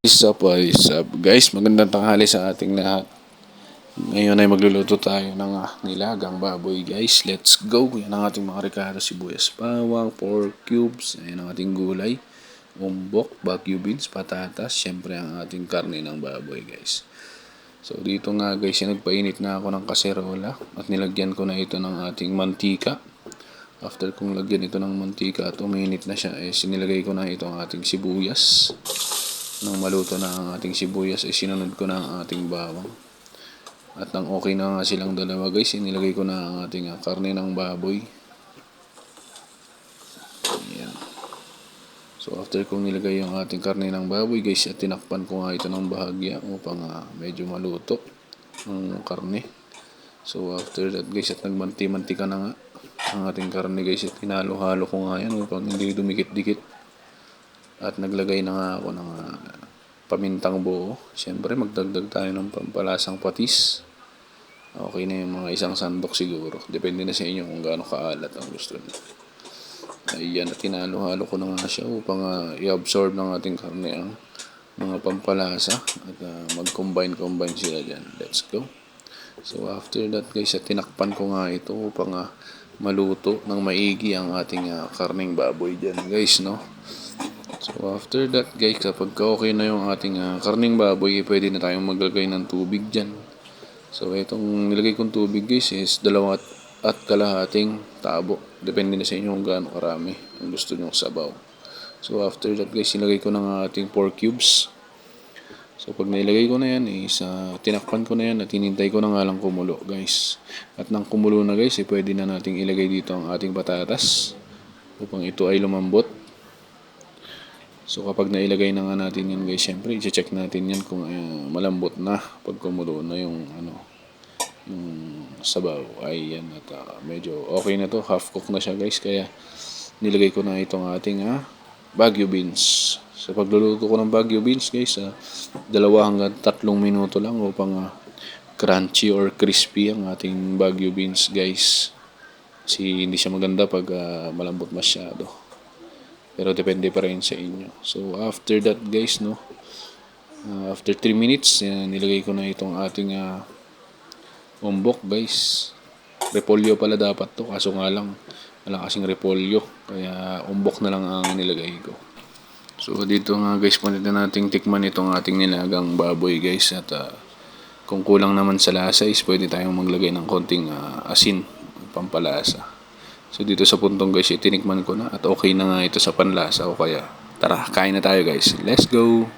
What's up guys, magandang tanghali sa ating lahat. Ngayon ay magluluto tayo ng nilagang baboy guys. Let's go! Yan ang ating mga rekado, sibuyas, bawang, pork cubes. Ayan ang ating gulay, umbok, bagu beans, patatas. Syempre ang ating karne ng baboy guys. So dito nga guys, nagpainit na ako ng kaserola at nilagyan ko na ito ng ating mantika. After kong lagyan ito ng mantika at uminit na siya, sinilagay ko na ito ang ating sibuyas. Nang maluto na ang ating sibuyas, sinunod ko na ang ating bawang. At nang okay na nga silang dalawa guys, inilagay ko na ang ating karne ng baboy. Ayan. So after kong nilagay yung ating karne ng baboy guys, at tinakpan ko nga ito ng bahagya upang medyo maluto ang karne. So after that guys, at nagmanti-mantika na nga ang ating karne guys, at hinalo-halo ko nga yan upang hindi dumikit-dikit. At naglagay na nga ako ng pamintang buo. Siyempre magdagdag tayo ng pampalasang patis. Okay na yung mga isang sandok siguro. Depende na sa inyo kung gaano kaalat ang gusto niyo. Ayan, at tinalo-halo ko na nga siya upang i-absorb ng ating karne ang mga pampalasa. At mag-combine sila dyan. Let's go. So after that guys, at tinakpan ko nga ito upang maluto ng maigi ang ating karneng baboy dyan guys, no? So after that guys, kapag okay na yung ating karneng baboy, pwede na tayong maglagay ng tubig dyan. So itong nilagay kong tubig guys is 2 at kalahating tabo. Depende na sa inyo kung gaano karami ang gusto nyo sabaw. So after that guys, nilagay ko ng ating pork cubes. So pag nailagay ko na yan is tinakpan ko na yan at hinintay ko na nga lang kumulo guys. At nang kumulo na guys, pwede na nating ilagay dito ang ating patatas upang ito ay lumambot. So kapag nailagay na nga natin yan guys, syempre i-check natin yan kung malambot na pag kumulo na yung yung sabaw. Ay yan, at medyo okay na to, half cook na siya guys, kaya nilagay ko na itong ating bagu beans. So pagluluto ko ng bagu beans guys, 2 hanggang 3 minuto lang upang crunchy or crispy ang ating bagu beans guys. Kasi hindi siya maganda pag malambot masyado. Pero depende pa rin sa inyo. So after that guys, no, after 3 minutes, nilagay ko na itong ating umbok guys. Repolyo pala dapat to, kaso nga lang wala kasing repolyo, kaya umbok na lang ang nilagay ko. So dito nga guys, pwede na nating tikman itong ating nilagang baboy guys. At kung kulang naman sa lasa is pwede tayong maglagay ng konting asin, pampalasa. So dito sa puntong guys, tinikman ko na at okay na nga ito sa panlasa ko, kaya tara, kain na tayo guys. Let's go!